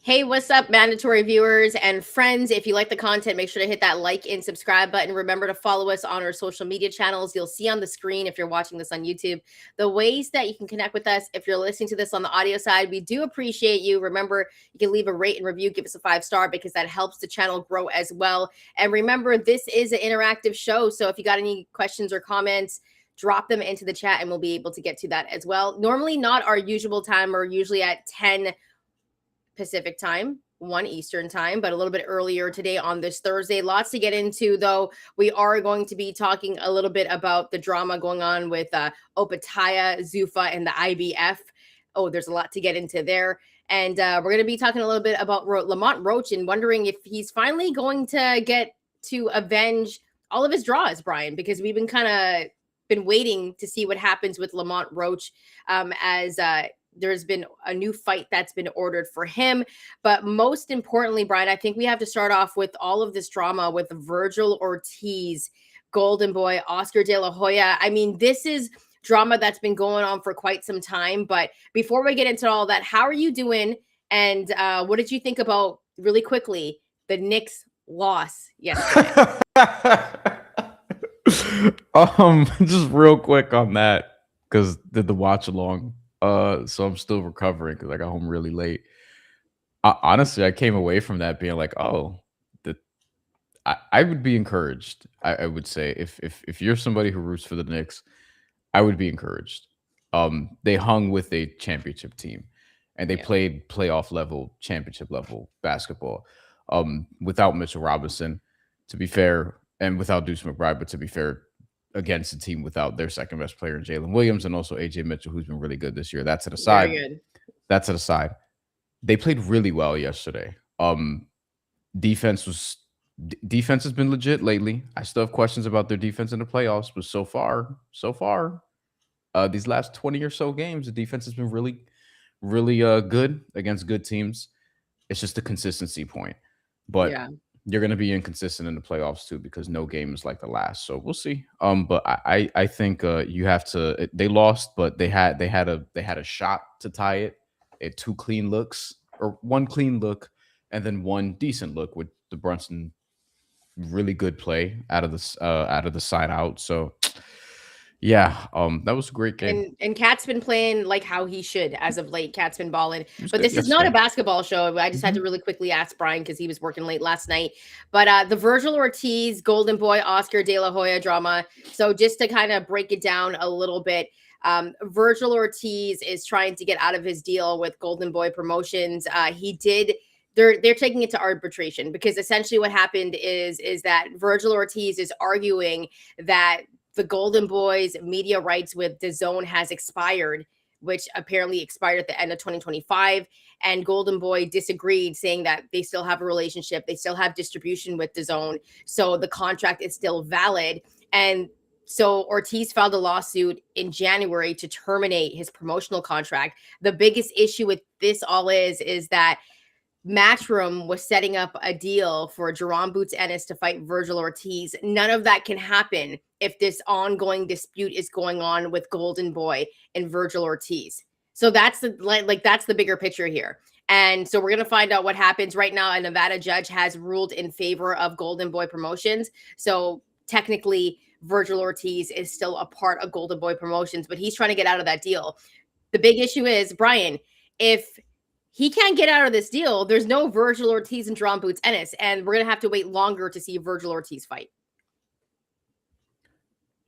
Hey, what's up, mandatory viewers and friends? If you like the content, make sure to hit that like and subscribe button. Remember to follow us on our social media channels. You'll see on the screen if you're watching this on YouTube the ways that you can connect with us. If you're listening to this on the audio side, we do appreciate you. Remember, you can leave a rate and review, give us a 5-star because that helps the channel grow as well. And remember, this is an interactive show. So if you got any questions or comments, drop them into the chat and we'll be able to get to that as well. Normally not our usual time, or usually at 10 Pacific time, 1 Eastern time, but a little bit earlier today on this Thursday. Lots to get into, though. We are going to be talking a little bit about the drama going on with Opetaia, Zuffa, and the IBF. Oh, there's a lot to get into there. And we're going to be talking a little bit about Lamont Roach and wondering if he's finally going to get to avenge all of his draws, Brian, because we've been waiting to see what happens with Lamont Roach as there's been a new fight that's been ordered for him. But most importantly, Brian, I think we have to start off with all of this drama with Vergil Ortiz, Golden Boy, Oscar De La Hoya. I mean, this is drama that's been going on for quite some time. But before we get into all that, how are you doing? And what did you think about, really quickly, the Knicks loss yesterday? Just real quick on that, because did the watch along. So I'm still recovering because I got home really late. Honestly, I came away from that being like, oh, I would be encouraged. I would say if you're somebody who roots for the Knicks, I would be encouraged. They hung with a championship team, and they played playoff level, championship level basketball. Without Mitchell Robinson, to be fair, and without Deuce McBride, but to be fair, against a team without their second best player, Jalen Williams, and also AJ Mitchell, who's been really good this year. That's to the side. Very good. That's to the side. They played really well yesterday. Defense has been legit lately. I still have questions about their defense in the playoffs, but so far, these last 20 or so games, the defense has been really, really good against good teams. It's just a consistency point. But you're going to be inconsistent in the playoffs too, because no game is like the last. So we'll see. But I think you have to. They lost, but they had a shot to tie it. They had 2 clean looks, or 1 clean look, and then 1 decent look with the Brunson really good play out of the side out. So yeah, that was a great game. And Cat's been playing like how he should as of late. Cat's been balling. But this is not a basketball show. I just had to really quickly ask Brian because he was working late last night. But the Vergil Ortiz, Golden Boy, Oscar De La Hoya drama. So just to kind of break it down a little bit, Vergil Ortiz is trying to get out of his deal with Golden Boy Promotions. They're taking it to arbitration because essentially what happened is that Vergil Ortiz is arguing that the Golden Boys media rights with DAZN has expired, which apparently expired at the end of 2025. And Golden Boy disagreed, saying that they still have a relationship. They still have distribution with DAZN. So the contract is still valid. And so Ortiz filed a lawsuit in January to terminate his promotional contract. The biggest issue with this all is that Matchroom was setting up a deal for Jerome Boots Ennis to fight Vergil Ortiz. None of that can happen if this ongoing dispute is going on with Golden Boy and Vergil Ortiz. So that's that's the bigger picture here. And so we're going to find out what happens. Right now, a Nevada judge has ruled in favor of Golden Boy Promotions. So technically, Vergil Ortiz is still a part of Golden Boy Promotions, but he's trying to get out of that deal. The big issue is, Brian, if he can't get out of this deal. There's no Vergil Ortiz and Jerome Boots Ennis, and we're gonna have to wait longer to see Vergil Ortiz fight.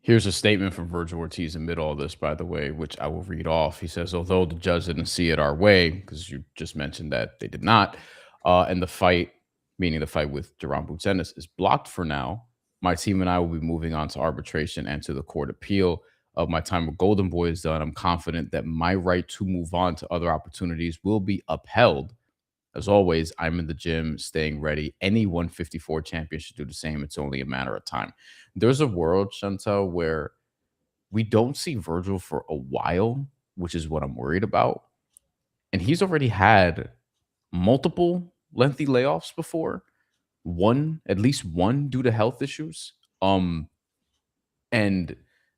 Here's a statement from Vergil Ortiz amid all this, by the way, which I will read off. He says, although the judge didn't see it our way, because you just mentioned that they did not, and the fight, meaning the fight with Jerome Boots Ennis, is blocked for now, my team and I will be moving on to arbitration and to the court appeal. My time with Golden Boy is done. I'm confident that my right to move on to other opportunities will be upheld. As always, I'm in the gym, staying ready. Any 154 champion should do the same. It's only a matter of time. There's a world, Shantelle, where we don't see Vergil for a while, which is what I'm worried about. And he's already had multiple lengthy layoffs before. One, at least one, due to health issues. And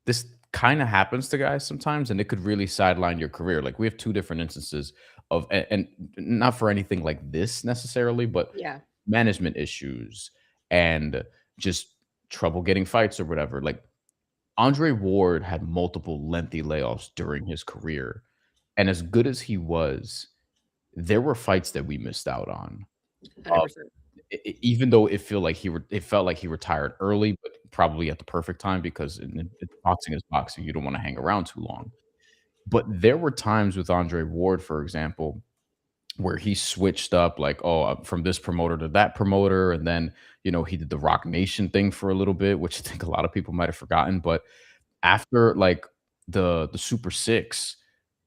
this kind of happens to guys sometimes, and it could really sideline your career. Like we have two different instances of, and not for anything like this necessarily, but Yeah, management issues and just trouble getting fights or whatever. Like Andre Ward had multiple lengthy layoffs during his career. And as good as he was, there were fights that we missed out on. 100%. Even though it felt like he retired early, but probably at the perfect time because boxing is boxing. You don't want to hang around too long. But there were times with Andre Ward, for example, where he switched up, like, oh, from this promoter to that promoter, and then he did the Rock Nation thing for a little bit, which I think a lot of people might have forgotten. But after like the Super Six,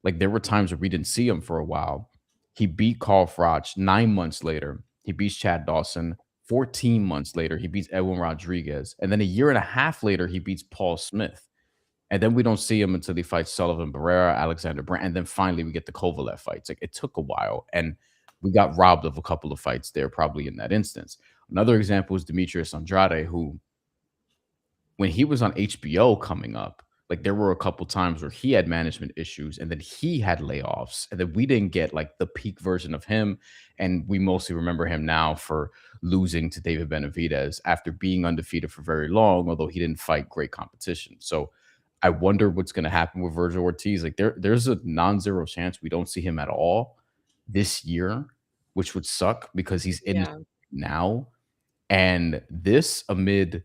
like there were times where we didn't see him for a while. He beat Carl Froch 9 months later. He beats Chad Dawson 14 months later. He beats Edwin Rodriguez, and then a year and a half later, he beats Paul Smith. And then we don't see him until he fights Sullivan Barrera, Alexander Brandt, and then finally we get the Kovalev fights. Like it took a while, and we got robbed of a couple of fights there, probably in that instance. Another example is Demetrius Andrade, who when he was on HBO coming up, like there were a couple times where he had management issues and then he had layoffs, and then we didn't get like the peak version of him. And we mostly remember him now for losing to David Benavidez after being undefeated for very long, although he didn't fight great competition. So I wonder what's going to happen with Vergil Ortiz. Like there's a non-zero chance we don't see him at all this year, which would suck because he's in Yeah. now. And this amid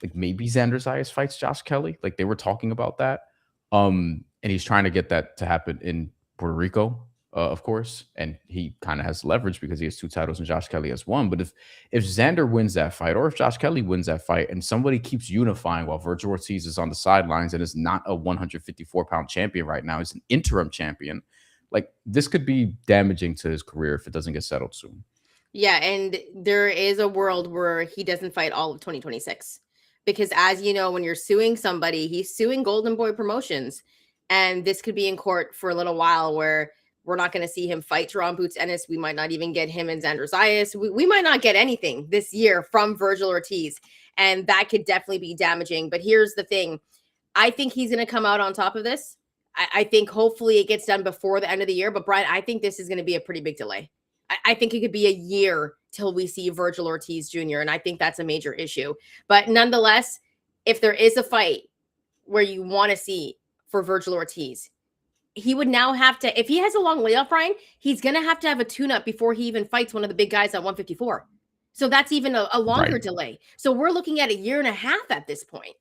like maybe Xander Zayas fights Josh Kelly. Like they were talking about that. And he's trying to get that to happen in Puerto Rico, of course. And he kind of has leverage because he has two titles and Josh Kelly has one. But if Xander wins that fight, or if Josh Kelly wins that fight, and somebody keeps unifying while Vergil Ortiz is on the sidelines and is not a 154-pound champion right now, he's an interim champion. Like this could be damaging to his career if it doesn't get settled soon. Yeah, and there is a world where he doesn't fight all of 2026. Because as you know, when you're suing somebody, he's suing Golden Boy Promotions. And this could be in court for a little while where we're not going to see him fight Jerome Boots Ennis. We might not even get him and Xander Zayas. We might not get anything this year from Vergil Ortiz. And that could definitely be damaging. But here's the thing. I think he's going to come out on top of this. I think hopefully it gets done before the end of the year. But Brian, I think this is going to be a pretty big delay. I think it could be a year till we see Vergil Ortiz Jr. And I think that's a major issue. But nonetheless, if there is a fight where you want to see for Vergil Ortiz, he would now have to, if he has a long layoff, Brian, he's going to have a tune-up before he even fights one of the big guys at 154. So that's even a longer Right. delay. So we're looking at a year and a half at this point.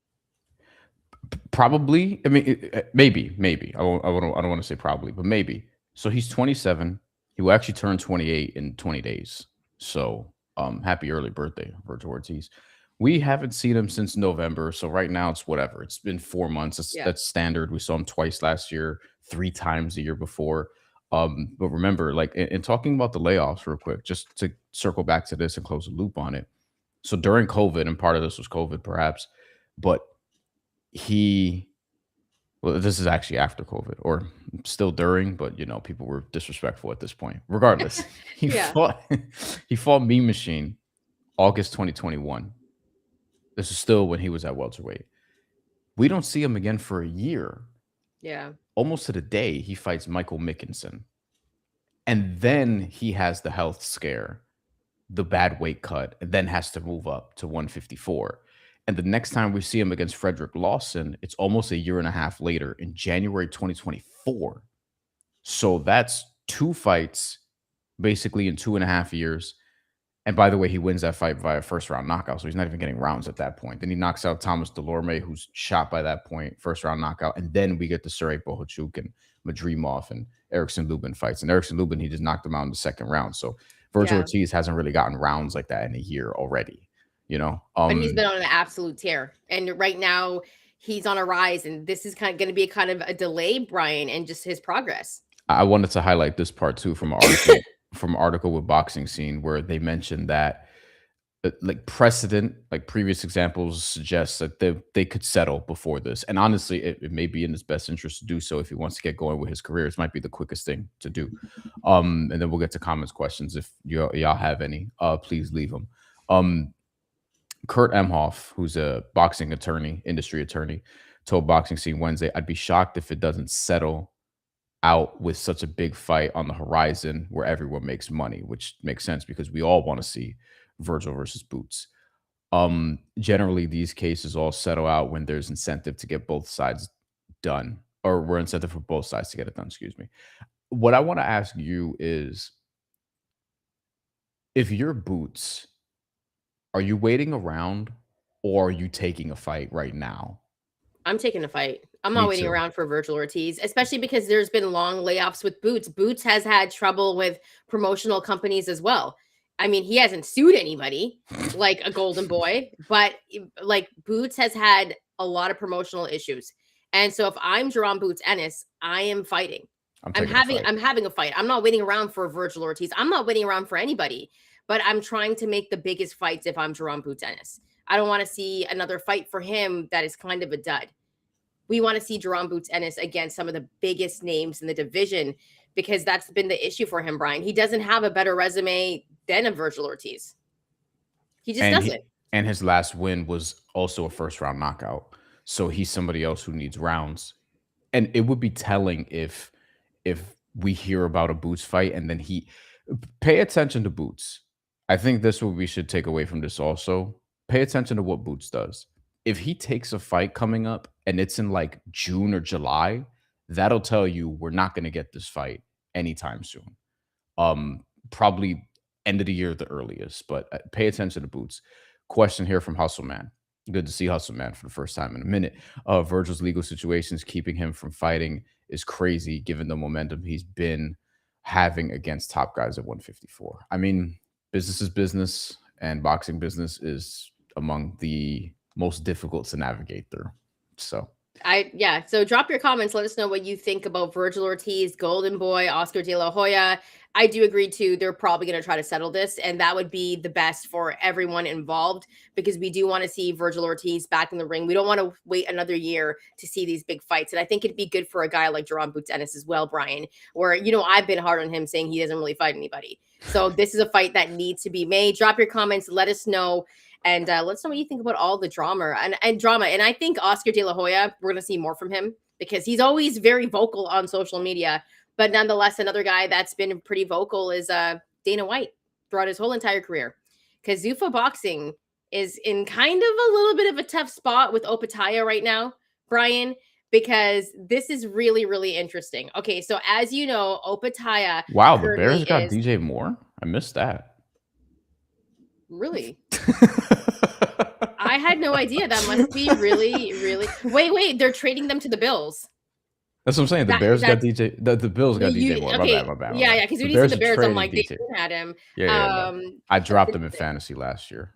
Probably. I mean, maybe. I don't want to say probably, but maybe. So he's 27. He will actually turn 28 in 20 days. So, happy early birthday, Vergil Ortiz. We haven't seen him since November. So right now it's whatever. It's been 4 months. That's standard. We saw him twice last year, 3 times the year before. But remember, like in talking about the layoffs real quick, just to circle back to this and close the loop on it. So during COVID, and part of this was COVID perhaps, but well, this is actually after COVID or still during, but people were disrespectful at this point. Regardless, he Yeah. fought he fought Mean Machine August 2021. This is still when he was at welterweight. We don't see him again for a year. Yeah. Almost to the day he fights Michael Mickinson. And then he has the health scare, the bad weight cut, and then has to move up to 154. And the next time we see him against Frederick Lawson, it's almost a year and a half later in January 2024. So that's 2 fights basically in 2.5 years. And by the way, he wins that fight via first round knockout. So he's not even getting rounds at that point. Then he knocks out Thomas Delorme, who's shot by that point, first round knockout. And then we get the Sergey Bohachuk and Madrimov and Erickson Lubin fights. And Erickson Lubin, he just knocked him out in the second round. So Vergil Yeah. Ortiz hasn't really gotten rounds like that in a year already, you know? But he's been on an absolute tear. And right now he's on a rise. And this is kind of going to be kind of a delay, Brian, and just his progress. I wanted to highlight this part too from an article from an article with Boxing Scene where they mentioned that like precedent, like previous examples suggest that they could settle before this. And honestly, it may be in his best interest to do so if he wants to get going with his career. It might be the quickest thing to do. And then we'll get to comments questions. If y'all have any, please leave them. Kurt Emhoff, who's a boxing attorney, industry attorney, told Boxing Scene Wednesday, I'd be shocked if it doesn't settle out with such a big fight on the horizon where everyone makes money, which makes sense because we all want to see Vergil versus Boots. Generally, these cases all settle out when there's incentive to get both sides done, or we're incentive for both sides to get it done. Excuse me. What I want to ask you is, if you're Boots, are you waiting around or are you taking a fight right now? I'm taking a fight. I'm Me not waiting too. around for Vergil Ortiz, especially because there's been long layoffs with Boots. Boots has had trouble with promotional companies as well. I mean, he hasn't sued anybody like a golden boy, but like Boots has had a lot of promotional issues. And so if I'm Jerome Boots Ennis, I am fighting. I'm having a fight. I'm not waiting around for Vergil Ortiz. I'm not waiting around for anybody, but I'm trying to make the biggest fights if I'm Jerome Boots Ennis. I don't want to see another fight for him that is kind of a dud. We want to see Jerome Boots Ennis against some of the biggest names in the division because that's been the issue for him, Brian. He doesn't have a better resume than a Vergil Ortiz. He just doesn't. And his last win was also a first round knockout. So he's somebody else who needs rounds. And it would be telling if we hear about a Boots fight and then pay attention to Boots. I think this is what we should take away from this also. Pay attention to what Boots does. If he takes a fight coming up and it's in like June or July, that'll tell you we're not going to get this fight anytime soon. Probably end of the year at the earliest, but pay attention to Boots. Question here from Hustle Man. Good to see Hustle Man for the first time in a minute. Vergil's legal situations keeping him from fighting is crazy given the momentum he's been having against top guys at 154. I mean, business is business, and boxing business is among the most difficult to navigate through. So drop your comments. Let us know what you think about Vergil Ortiz, Golden Boy, Oscar De La Hoya. I do agree too. They're probably going to try to settle this, and that would be the best for everyone involved because we do want to see Vergil Ortiz back in the ring. We don't want to wait another year to see these big fights, and I think it'd be good for a guy like Jerome Boots Ennis as well, Brian. Where I've been hard on him saying he doesn't really fight anybody. So this is a fight that needs to be made. Drop your comments. Let us know. And let's know what you think about all the drama and drama. And I think Oscar De La Hoya, we're going to see more from him because he's always very vocal on social media. But nonetheless, another guy that's been pretty vocal is Dana White throughout his whole entire career. Because Zuffa Boxing is in kind of a little bit of a tough spot with Opetaia right now, Brian, because this is really, really interesting. Okay, so as you know, Opetaia. Wow, the Bears got DJ Moore? I missed that. Really? I had no idea. That must be really, really. Wait. They're trading them to the Bills. That's what I'm saying. The Bears got DJ. The Bills got DJ Moore. Okay. My bad. Yeah. Because when you said the Bears, I'm like, they had him. Yeah. I dropped him in fantasy last year.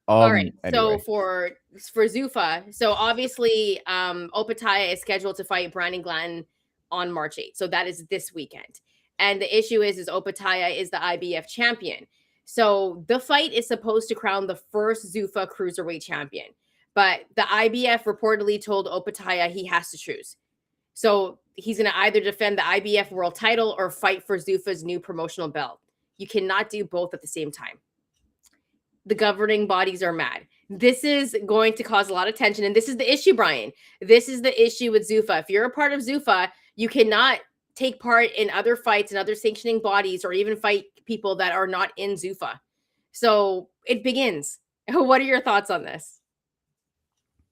All right. Anyway. So for Zuffa, so obviously, Opetaia is scheduled to fight Brandon Glanton on March 8th. So that is this weekend. And the issue is Opetaia is the IBF champion. So the fight is supposed to crown the first Zuffa cruiserweight champion, but the IBF reportedly told Opetaia he has to choose. So he's going to either defend the IBF world title or fight for Zuffa's new promotional belt. You cannot do both at the same time. The governing bodies are mad. This is going to cause a lot of tension. And this is the issue, Brian. This is the issue with Zuffa. If you're a part of Zuffa, you cannot take part in other fights and other sanctioning bodies or even fight people that are not in Zuffa. So it begins. What are your thoughts on this?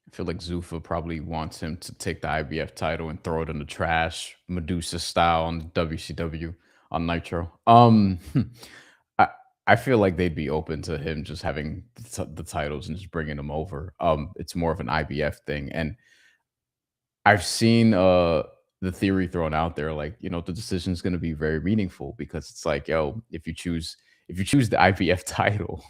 I feel like Zuffa probably wants him to take the IBF title and throw it in the trash, Medusa style on the WCW. on Nitro. I I feel like they'd be open to him just having the titles and just bringing them over. It's more of an IBF thing, and I've seen the theory thrown out there, like, the decision is going to be very meaningful because it's like, yo, if you choose the IBF title,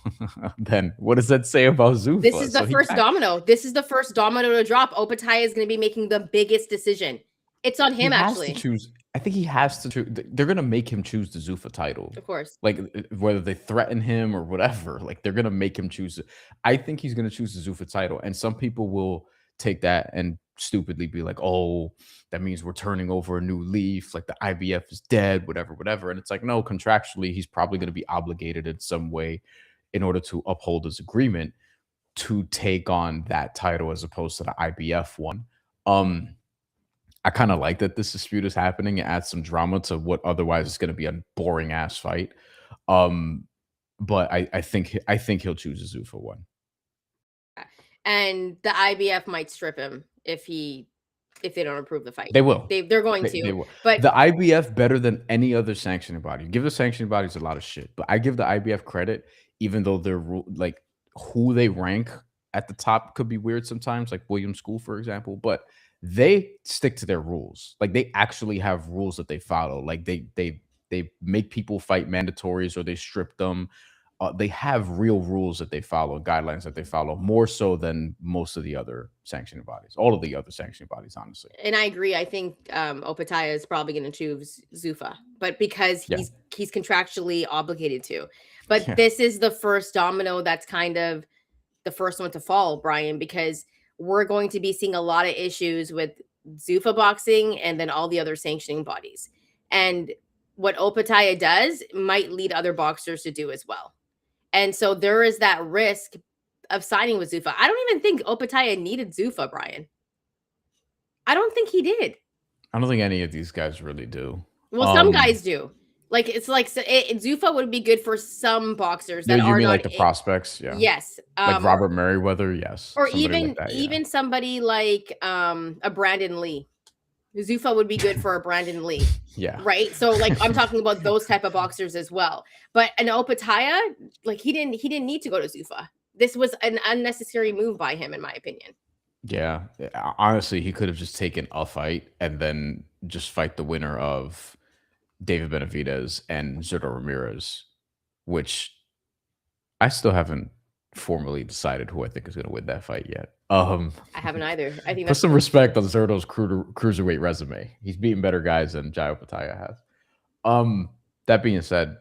then what does that say about This Zuffa? is the So he first kind domino. This is the first domino to drop. Opetaia is going to be making the biggest decision. It's on he him, has to actually. choose. I think he has to choose. They're gonna make him choose the Zuffa title, Of course. like whether they threaten him or whatever. Like they're gonna make him choose it. I think he's gonna choose the Zuffa title, and some people will take that and stupidly be like, "Oh, that means we're turning over a new leaf. Like the IBF is dead, whatever, whatever." And it's like, no, contractually, he's probably gonna be obligated in some way in order to uphold his agreement to take on that title as opposed to the IBF one. Um, I kind of like that this dispute is happening. It adds some drama to what otherwise is going to be a boring ass fight. Um, but I think he'll choose a Zuffa one. And the IBF might strip him if they don't approve the fight. They will. They're going They to. will. But The IBF better than any other sanctioning body. Give the sanctioning bodies a lot of shit, but I give the IBF credit, even though their like who they rank at the top could be weird sometimes, like William School, for example. But they stick to their rules. Like they actually have rules that they follow. Like they make people fight mandatories or they strip them. They have real rules that they follow, guidelines that they follow, more so than most of the other sanctioning bodies. All of the other sanctioning bodies, honestly. and I agree. I think Opetaia is probably going to choose Zuffa, but because Yeah. he's contractually obligated to. But Yeah. this is the first domino that's kind of the first one to fall, Brian, because we're going to be seeing a lot of issues with Zuffa boxing and then all the other sanctioning bodies. And what Opetaia does might lead other boxers to do as well. And so there is that risk of signing with Zuffa. I don't even think Opetaia needed Zuffa, Brian. I don't think he did. I don't think any of these guys really do. Well, some guys do. Like it's like Zuffa would be good for some boxers that You are mean not. like the prospects? Yeah. Yes, Like Robert Merriweather? Yes. or Somebody like even that. Yeah. even somebody like a Brandon Lee. Zuffa would be good for a Brandon Lee. Yeah. Right. So like I'm talking about those type of boxers as well. But an Opetaia, like he didn't need to go to Zuffa. This was an unnecessary move by him, in my opinion. Yeah. Honestly, he could have just taken a fight and then just fight the winner of David Benavidez and Zurdo Ramirez, which I still haven't formally decided who I think is going to win that fight yet. I haven't either. I think put some respect on Zurdo's cruiserweight resume. He's beaten better guys than Jai Opetaia has. That being said,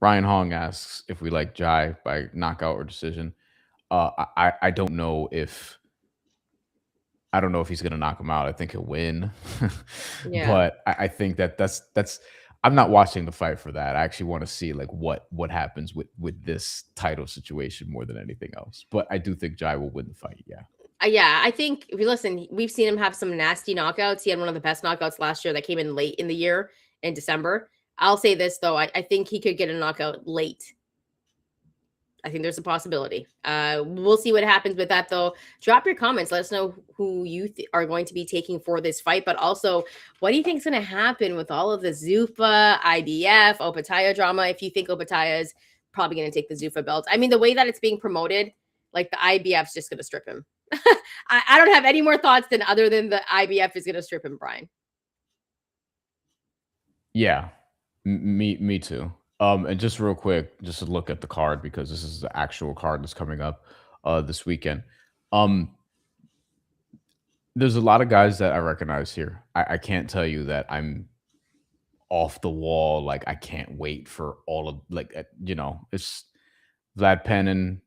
Ryan Hong asks if we like Jai by knockout or decision. I don't know if he's gonna knock him out. I think he'll win. Yeah. But I think that's I'm not watching the fight for that. I actually want to see like what happens with this title situation more than anything else. But I do think Jai will win the fight. Yeah. Yeah, I think if you listen, we've seen him have some nasty knockouts. He had one of the best knockouts last year that came in late in the year in December. I'll say this though, I think he could get a knockout late. I think there's a possibility. We'll see what happens with that, though. Drop your comments. Let us know who you are going to be taking for this fight, but also what do you think is going to happen with all of the Zuffa, IBF, Opetaia drama? If you think Opetaia is probably going to take the Zuffa belt, I mean, the way that it's being promoted, like the IBF's just going to strip him. I don't have any more thoughts other than the IBF is going to strip him, Brian. Yeah, me too. And just real quick, just to look at the card because this is the actual card that's coming up this weekend. There's a lot of guys that I recognize here. I can't tell you that I'm off the wall. Like I can't wait for all of it's Vlad Penn,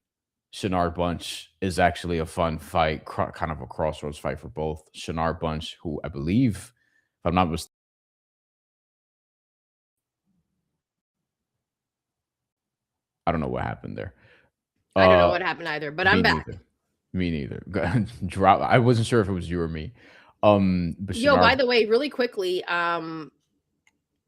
Shinar Bunch is actually a fun fight, kind of a crossroads fight for both. Shinar Bunch, who I believe, if I'm not mistaken, I don't know what happened there. I don't know what happened either, but I'm back. Me neither. Drop. I wasn't sure if it was you or me. But Yo, by the way, really quickly,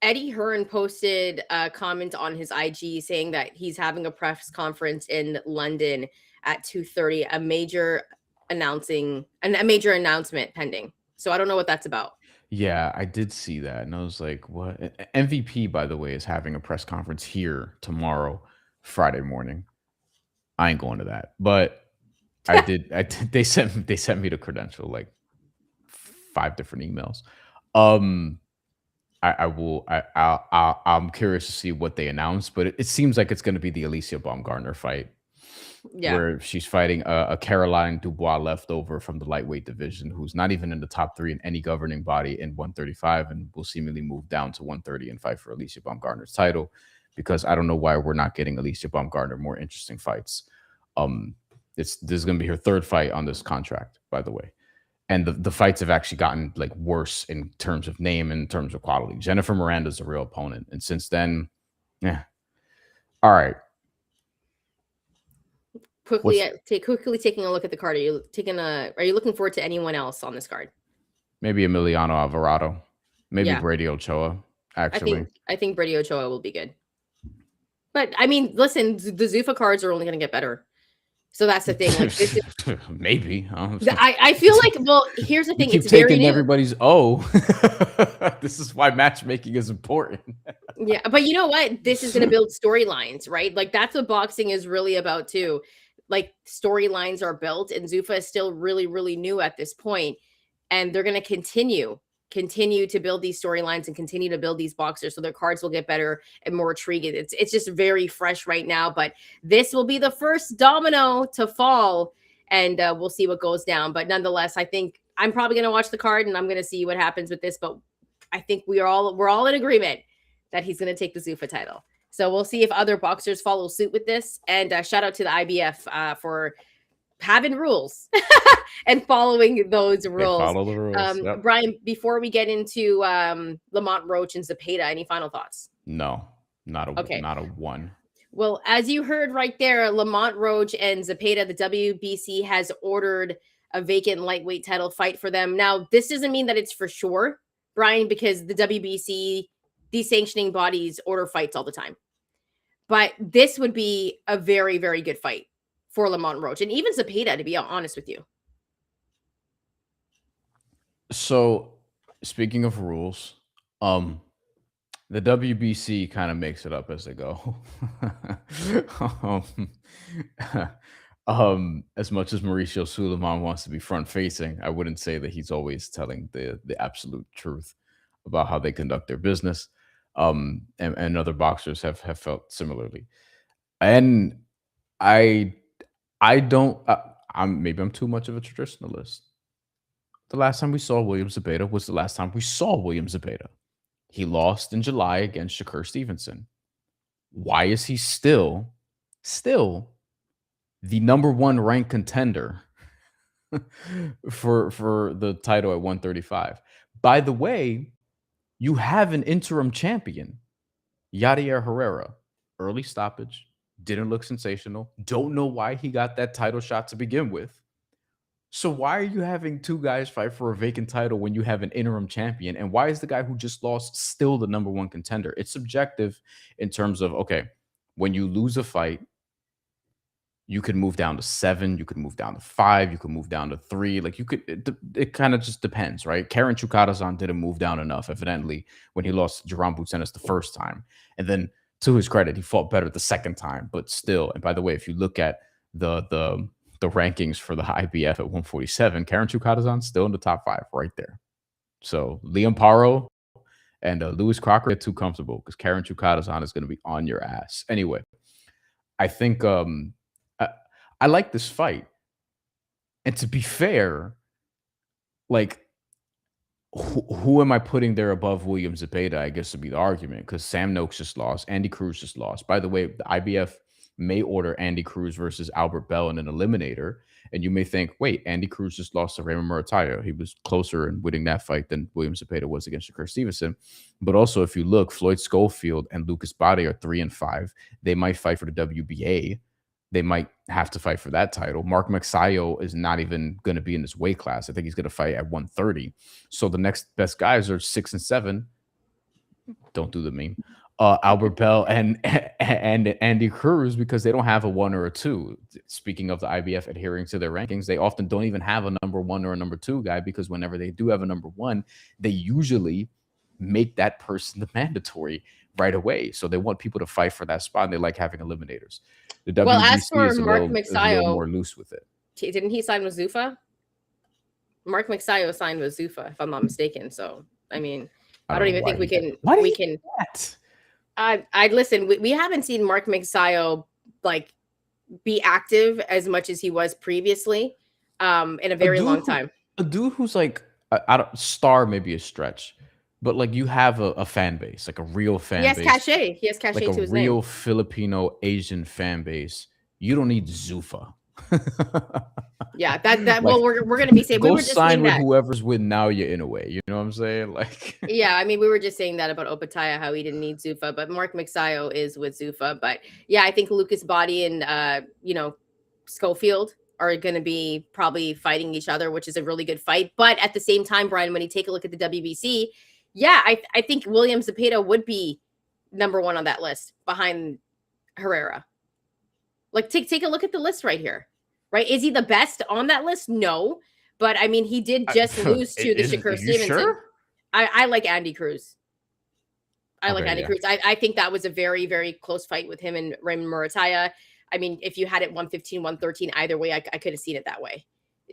Eddie Hearn posted a comment on his IG saying that he's having a press conference in London at 2:30, a major announcement pending. So I don't know what that's about. Yeah, I did see that, and I was like, "What?" MVP, by the way, is having a press conference here tomorrow, Friday morning. I ain't going to that, but I did. I did, they sent me the credential like 5 different emails. Um, I will. I'm curious to see what they announce, but it seems like it's going to be the Alicia Baumgartner fight, Yeah. where she's fighting a Caroline Dubois leftover from the lightweight division, who's not even in the top three in any governing body in 135, and will seemingly move down to 130 and fight for Alicia Baumgartner's title. Because I don't know why we're not getting Alicia Baumgartner more interesting fights. Um, this is going to be her third fight on this contract, by the way, and the fights have actually gotten like worse in terms of name and in terms of quality. Jennifer Miranda's a real opponent, and since then, yeah. All right, Quickly, what's quickly taking a look at the card. Are you looking forward to anyone else on this card? maybe Emiliano Alvarado, maybe Yeah, Brady Ochoa, actually. I think Brady Ochoa will be good. But I mean, listen, the Zuffa cards are only going to get better. So that's the thing. Like this is, Maybe. I feel like, well, here's the You thing. It's keep very taking new. everybody's O. This is why matchmaking is important. Yeah, but you know what? This is going to build storylines, right? Like that's what boxing is really about too. Like storylines are built, and Zuffa is still really, really new at this point, and they're going to continue to build these storylines and continue to build these boxers, so their cards will get better and more intriguing. It's just very fresh right now, but this will be the first domino to fall, and we'll see what goes down. But nonetheless, I think I'm probably going to watch the card, and I'm going to see what happens with this. But I think we're all in agreement that he's going to take the Zuffa title. So we'll see if other boxers follow suit with this. And shout out to the IBF for having rules and following those They rules. follow the rules. Yep. Bryan, before we get into Lamont, Roach, and Zepeda, any final thoughts? No, not a one. Well, as you heard right there, Lamont, Roach, and Zepeda, the WBC has ordered a vacant lightweight title fight for them. Now, this doesn't mean that it's for sure, Bryan, because the WBC, these sanctioning bodies order fights all the time. But this would be a very, very good fight for Lamont Roach and even Zepeda, to be honest with you. So, speaking of rules, um, the WBC kind of makes it up as they go. um, as much as Mauricio Suleiman wants to be front facing, I wouldn't say that he's always telling the absolute truth about how they conduct their business. And other boxers have felt similarly. And I I don't. I'm too much of a traditionalist. The last time we saw William Zepeda was the last time we saw William Zepeda. He lost in July against Shakur Stevenson. Why is he still the number one ranked contender for the title at 135? By the way, you have an interim champion, Yadier Herrera. Early stoppage, didn't look sensational. Don't know why he got that title shot to begin with. So why are you having two guys fight for a vacant title when you have an interim champion? And why is the guy who just lost still the number one contender? It's subjective in terms of, okay, when you lose a fight, you could move down to 7, you could move down to 5, you could move down to 3. Like you could, it kind of just depends, right? Karen Chukarazan didn't move down enough, evidently, when he lost to Jerome Butsenis the first time. And then to his credit, he fought better the second time, but still. And by the way, if you look at the rankings for the IBF at 147, Karen Chukarazan's still in the top 5 right there. So Liam Paro and Lewis Crocker get too comfortable because Karen Chukarazan is going to be on your ass. Anyway, I think I, I like this fight. And to be fair, like who am I putting there above William Zepeda? I guess would be the argument because Sam Noakes just lost, Andy Cruz just lost. By the way, the IBF may order Andy Cruz versus Albert Bell in an eliminator, and you may think, wait, Andy Cruz just lost to Raymond Murataya. He was closer in winning that fight than William Zepeda was against Shakur Stevenson. But also, if you look, Floyd Schofield and Lucas Bade are 3 and 5. They might fight for the WBA. They might have to fight for that title. Mark Magsayo is not even going to be in this weight class. I think he's going to fight at 130. So the next best guys are 6 and 7. Don't do the meme. Albert Bell and Andy Cruz, because they don't have a 1 or a 2. Speaking of the IBF adhering to their rankings, they often don't even have a number 1 or a number 2 guy, because whenever they do have a number 1, they usually make that person the mandatory right away. So they want people to fight for that spot, and they like having eliminators. The Well, as WBC for is Mark a little more Magsayo, loose with it. didn't he sign with Zuffa? Mark Magsayo signed with Zuffa, if I'm not mistaken. So, I mean, I don't even think we can. We can. I listen. We haven't seen Mark Magsayo like be active as much as he was previously in a very long time. A dude who's like, I don't, star maybe a stretch, but like you have a fan base, like a real fan base. He has cachet. He has cachet like to his a real name. Filipino Asian fan base. You don't need Zuffa. Yeah, that well, we're gonna be saying go we were just sign saying with that. whoever's with now you in a way. You know what I'm saying? Like, yeah, I mean, we were just saying that about Opetaia, how he didn't need Zuffa, but Mark Magsayo is with Zuffa. But yeah, I think Lucas Body and Schofield are going to be probably fighting each other, which is a really good fight. But at the same time, Brian, when you take a look at the WBC, yeah, I think William Zepeda would be number 1 on that list behind Herrera. Like, take a look at the list right here, right? Is he the best on that list? No. But, I mean, he did just lose to the Shakur Stevenson. Sure? I like Andy Cruz. I like Andy Cruz. I think that was a very, very close fight with him and Raymond Murataya. I mean, if you had it 115, 113, either way, I could have seen it that way.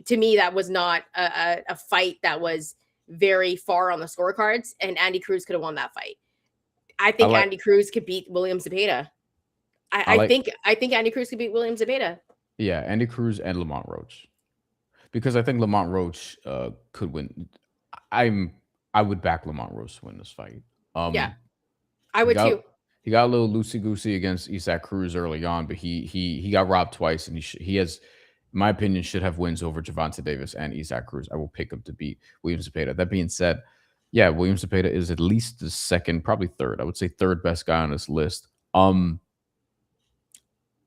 To me, that was not a fight that was very far on the scorecards, and Andy Cruz could have won that fight. I think Andy Cruz could beat William Zepeda. I think Andy Cruz could beat William Zepeda. Yeah, Andy Cruz and Lamont Roach. Because I think Lamont Roach could win. I would back Lamont Roach to win this fight. Yeah, I would too. He got a little loosey-goosey against Isaac Cruz early on, but he got robbed twice, and he has, in my opinion, should have wins over Gervonta Davis and Isaac Cruz. I will pick him to beat William Zepeda. That being said, yeah, William Zepeda is at least the second, probably third. I would say third best guy on this list.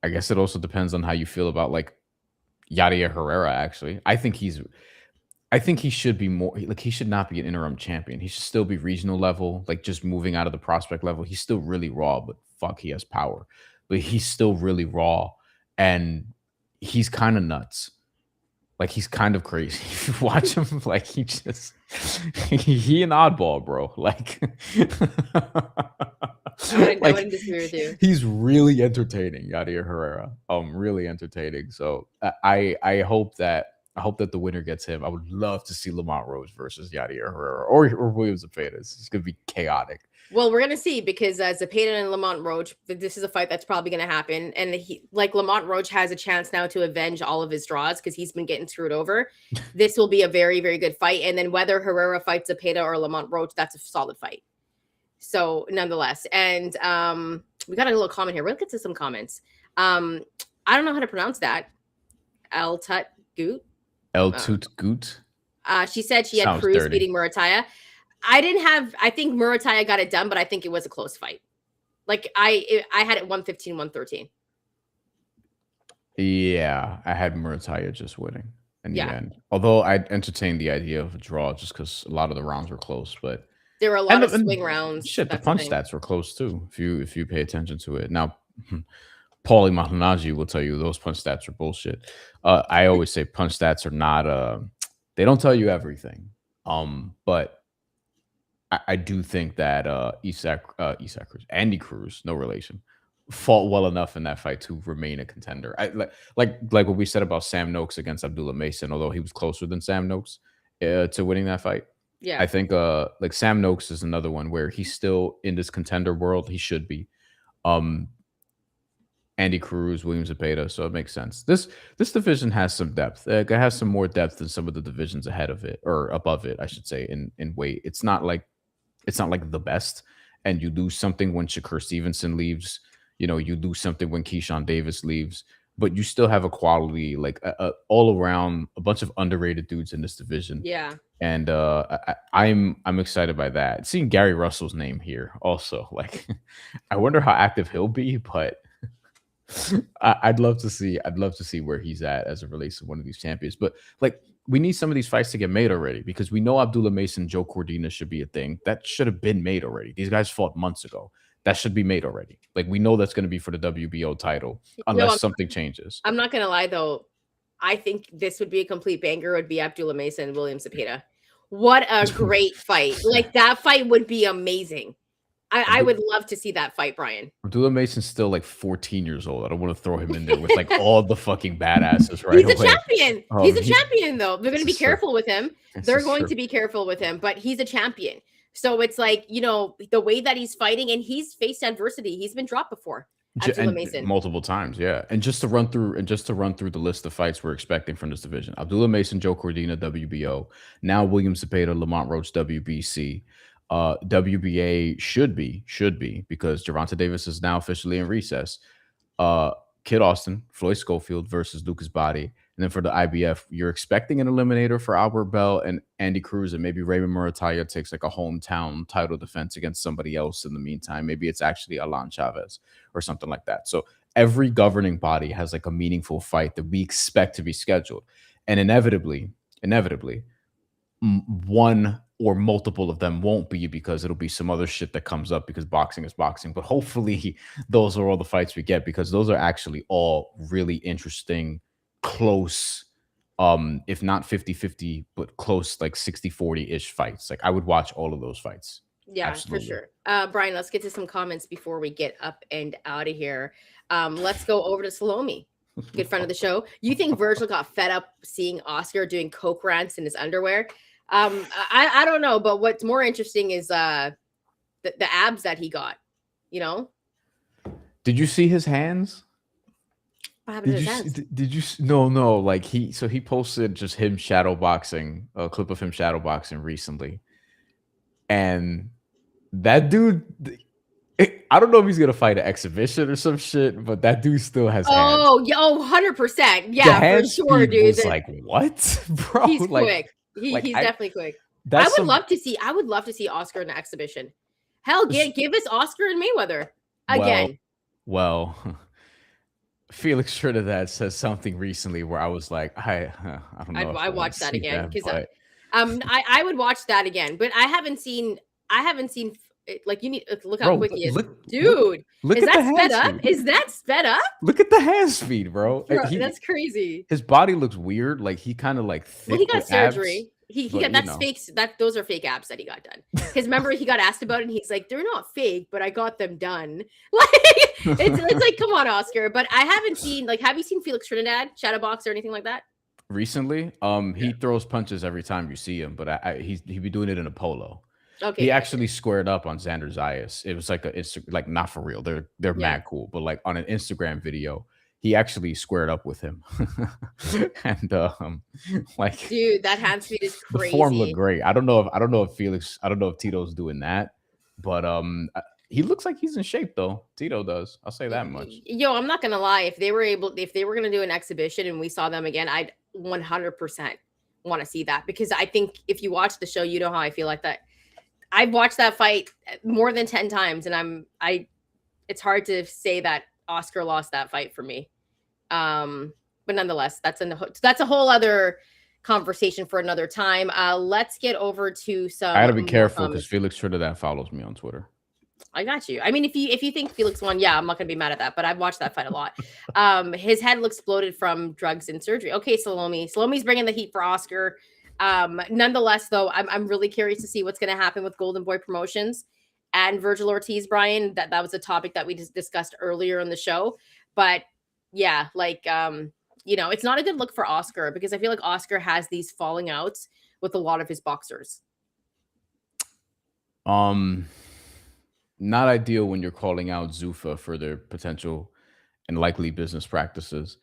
I guess it also depends on how you feel about like Yadier Herrera. Actually, I think he should be more like, he should not be an interim champion. He should still be regional level, like just moving out of the prospect level. He's still really raw, but fuck, he has power. But he's still really raw, and he's kind of nuts. Like, he's kind of crazy. If you watch him, like, he an oddball, bro. Like, I wouldn't disagree with you. He's really entertaining, Yadier Herrera. Really entertaining. So I hope that the winner gets him. I would love to see Lamont Roach versus Yadier Herrera or William Zepeda. It's going to be chaotic. Well, we're going to see, because Zepeda and Lamont Roach, this is a fight that's probably going to happen. And Lamont Roach has a chance now to avenge all of his draws, because he's been getting screwed over. This will be a very, very good fight. And then whether Herrera fights Zepeda or Lamont Roach, that's a solid fight. So nonetheless, and we got a little comment here. We'll get to some comments. I don't know how to pronounce that. El Tut Goot. El Tut Goot. She said she had Cruz beating Murataya. I think Murataya got it done, but I think it was a close fight. Like, I had it 115, 113. Yeah, I had Murataya just winning in the end. Although I entertained the idea of a draw just because a lot of the rounds were close, but there were a lot of swing rounds. Shit, the punch stats were close too, if you pay attention to it. Now, Paulie Malignaggi will tell you those punch stats are bullshit. I always say punch stats are not they don't tell you everything. But I do think that Andy Cruz, no relation, fought well enough in that fight to remain a contender. Like what we said about Sam Noakes against Abdullah Mason, although he was closer than Sam Noakes to winning that fight. Yeah, I think like Sam Noakes is another one where he's still in this contender world. He should be. Andy Cruz, William Zepeda, so it makes sense. This division has some depth. It has some more depth than some of the divisions ahead of it, or above it, I should say, in weight. It's not like the best, and you lose something when Shakur Stevenson leaves. You lose something when Keyshawn Davis leaves, but you still have a quality, like all around, a bunch of underrated dudes in this division. Yeah, and I'm excited by that. Seeing Gary Russell's name here also, like, I wonder how active he'll be, but I'd love to see where he's at as it relates to one of these champions. But like, we need some of these fights to get made already, because we know Abdullah Mason, Joe Cordina should be a thing that should have been made already. These guys fought months ago. That should be made already. Like, we know that's going to be for the WBO title unless something changes. I'm not gonna lie though. I think this would be a complete banger. Would be Abdullah Mason and William Zepeda. What a great fight! Like that fight would be amazing. I would love to see that fight, Brian. Abdullah Mason's still like 14 years old. I don't want to throw him in there with like all the fucking badasses right He's away. A champion. He's a champion, though. They're going to be careful with him. They're going to be careful with him, but he's a champion. So it's like, you know, the way that he's fighting, and he's faced adversity. He's been dropped before. Abdullah Mason. Multiple times, yeah. And just to run through the list of fights we're expecting from this division: Abdullah Mason, Joe Cordina, WBO. Now William Zepeda, Lamont Roach, WBC. WBA should be because Gervonta Davis is now officially in recess. Kid Austin, Floyd Schofield versus Lucas Body. And then for the IBF, you're expecting an eliminator for Albert Bell and Andy Cruz, and maybe Raymond Murataya takes like a hometown title defense against somebody else in the meantime. Maybe it's actually Alan Chavez or something like that. So every governing body has like a meaningful fight that we expect to be scheduled. And inevitably, one or multiple of them won't be, because it'll be some other shit that comes up, because boxing is boxing. But hopefully those are all the fights we get, because those are actually all really interesting, close, if not 50-50, but close, like 60-40-ish fights. Like, I would watch all of those fights. Yeah, absolutely. For sure. Brian, let's get to some comments before we get up and out of here. Let's go over to Salome, good friend of the show. You think Vergil got fed up seeing Oscar doing coke rants in his underwear? I don't know, but what's more interesting is the abs that he got, you know? Did you see his hands? What happened to his hands? Did you? No. Like, he posted just him shadow boxing, a clip of him shadow boxing recently. And that dude, I don't know if he's going to fight an exhibition or some shit, but that dude still has hands. Oh, yeah, 100%. Yeah, for sure, dude. Was like, what? Bro, he's quick. He's definitely quick. I would love to see Oscar in the exhibition. Hell, give us Oscar and Mayweather again. Well, Felix Trinidad says something recently where I was like, I don't know. I watched that again because I would watch that again, but I haven't seen. Like, you need to look how quick he is, dude. Is that sped up? Is that sped up? Look at the hand speed, bro. That's crazy. His body looks weird. Like, he kind of like thick. Well, he got surgery. He got fake. Those are fake abs that he got done. Because remember, he got asked about it, and he's like, "They're not fake, but I got them done." Like, it's like, come on, Oscar. But I haven't seen, like, have you seen Felix Trinidad shadowbox or anything like that recently? He throws punches every time you see him, but he be doing it in a polo. Okay. He actually squared up on Xander Zayas. It was like not for real. They're mad cool, but like on an Instagram video, he actually squared up with him. And like, dude, that hand speed is crazy. The form looked great. I don't know if Tito's doing that, but he looks like he's in shape though. Tito does. I'll say that much. Yo, I'm not gonna lie. If they were gonna do an exhibition and we saw them again, I'd 100% want to see that, because I think if you watch the show, you know how I feel like that. I've watched that fight more than 10 times, and it's hard to say that Oscar lost that fight for me. But nonetheless, that's a whole other conversation for another time. Let's get over to some. I gotta be careful because Felix Trinidad follows me on Twitter. I got you. I mean, if you think Felix won, yeah, I'm not gonna be mad at that. But I've watched that fight a lot. His head exploded from drugs and surgery. Okay, Salome's bringing the heat for Oscar. Nonetheless, though, I'm really curious to see what's going to happen with Golden Boy Promotions and Vergil Ortiz, Brian. That was a topic that we just discussed earlier in the show. But yeah, like, it's not a good look for Oscar, because I feel like Oscar has these falling outs with a lot of his boxers. Not ideal when you're calling out Zuffa for their potential and likely business practices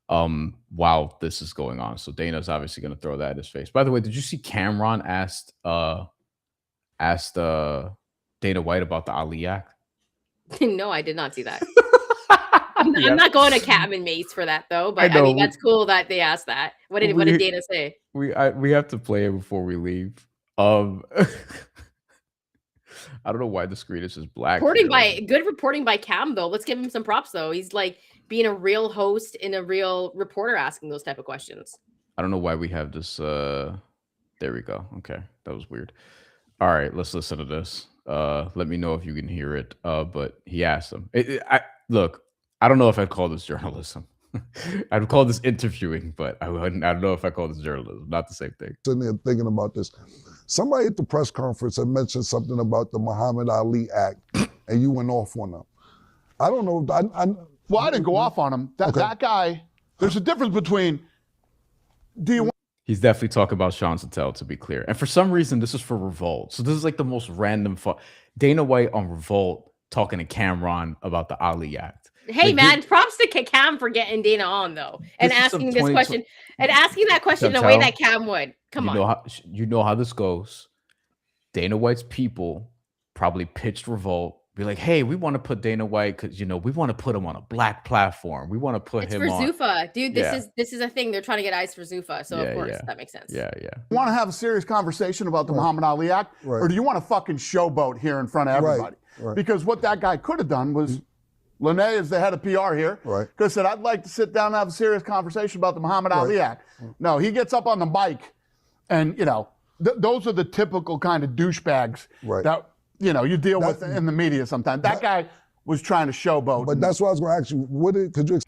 while this is going on. So Dana's obviously going to throw that in his face. By the way, did you see Cameron asked Dana White about the Ali Act? No, I did not see that. I'm not going to Cam and Mace for that though, but I mean, that's cool that they asked that. What did Dana say? We have to play it before we leave. I don't know why the screen is just black. Good reporting by Cam though. Let's give him some props though. He's like being a real host and a real reporter asking those type of questions. I don't know why we have this. There we go. Okay, that was weird. All right, let's listen to this. Let me know if you can hear it. But he asked him. Look, I don't know if I'd call this journalism. I'd call this interviewing, but I don't know if I call this journalism. Not the same thing. Sitting there thinking about this. Somebody at the press conference had mentioned something about the Muhammad Ali Act, and you went off on them. I don't know. Well, I didn't go off on him. That guy, there's a difference between, do you want? He's definitely talking about Shantelle, to be clear. And for some reason, this is for Revolt. So this is like the most random Dana White on Revolt talking to Cameron about the Ali Act. Hey, like, man, props to Cam for getting Dana on, though, and asking this question, and asking that question in a way that Cam would. Come on. You know how this goes. Dana White's people probably pitched Revolt. Be like, hey, we want to put Dana White because we want to put him on a black platform. We want to put him on. It's for Zuffa, dude. This is a thing. They're trying to get eyes for Zuffa, so of course that makes sense. Yeah. You want to have a serious conversation about the Muhammad Ali Act, or do you want to fucking showboat here in front of everybody? Right. Because what that guy could have done was, Lene is the head of PR here, could have said, I'd like to sit down and have a serious conversation about the Muhammad Ali Act. No, he gets up on the mic, and those are the typical kind of douchebags that you deal with in the media sometimes. That guy was trying to showboat. But that's what I was going to ask you. Could you?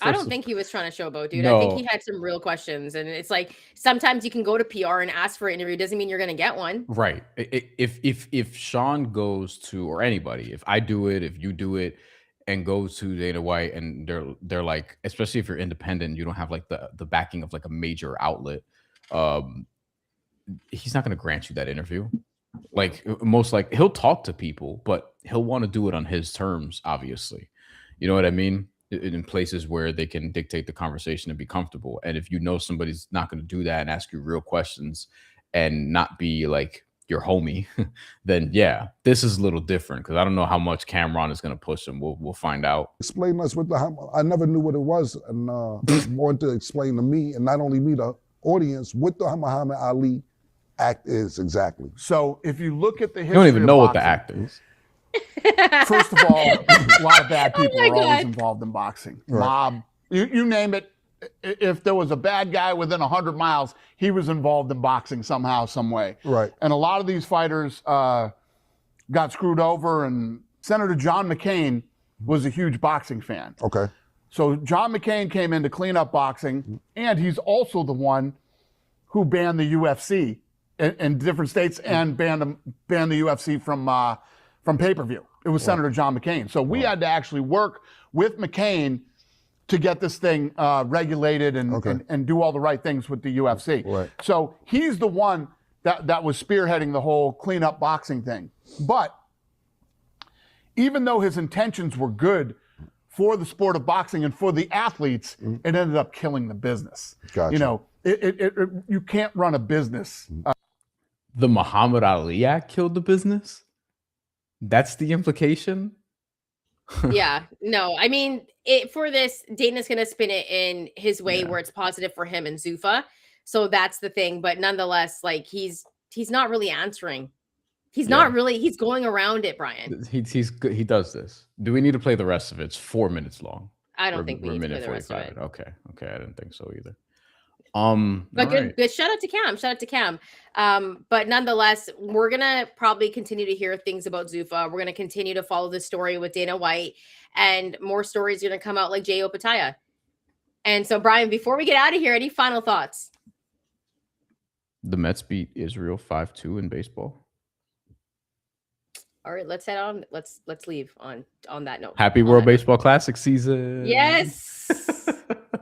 I don't think he was trying to showboat, dude. No. I think he had some real questions, and it's like sometimes you can go to PR and ask for an interview. Doesn't mean you're going to get one. Right. If Sean goes to, or anybody, if I do it, if you do it, and goes to Dana White, and they're like, especially if you're independent, you don't have like the backing of like a major outlet. He's not going to grant you that interview. Like most like he'll talk to people, but he'll want to do it on his terms, obviously. You know what I mean? In places where they can dictate the conversation and be comfortable. And if you know somebody's not going to do that and ask you real questions and not be like your homie, then yeah, this is a little different because I don't know how much Cameron is going to push him. We'll find out. Explain us with I never knew what it was, and wanted to explain to me, and not only me, the audience, what the Muhammad Ali Act is exactly. So if you look at the history, you don't even know what the boxing, act is. First of all, a lot of bad people are always involved in boxing. Mob, you name it. If there was a bad guy within 100 miles, he was involved in boxing somehow, some way. Right. And a lot of these fighters got screwed over, and Senator John McCain was a huge boxing fan. Okay. So John McCain came in to clean up boxing, and he's also the one who banned the UFC in different states and banned the UFC from pay-per-view. It was Senator John McCain. So we had to actually work with McCain to get this thing regulated and do all the right things with the UFC. Right. So he's the one that was spearheading the whole clean-up boxing thing. But even though his intentions were good for the sport of boxing and for the athletes, it ended up killing the business. Gotcha. You can't run a business. The Muhammad Ali Act killed the business? That's the implication? Yeah, no, I mean, for this, Dana's going to spin it in his way where it's positive for him and Zuffa. So that's the thing. But nonetheless, like he's not really answering. He's not really, he's going around it, Brian. He does this. Do we need to play the rest of it? It's 4 minutes long. I don't think we need to play the rest of it. Okay, I didn't think so either. But good. Shout out to Cam. But nonetheless, we're gonna probably continue to hear things about Zuffa. We're gonna continue to follow the story with Dana White, and more stories are gonna come out like Jay Opetaia. And so, Brian, before we get out of here, any final thoughts? The Mets beat Israel 5-2 in baseball. All right, let's head on. Let's leave on that note. Happy World Baseball Classic season. Yes.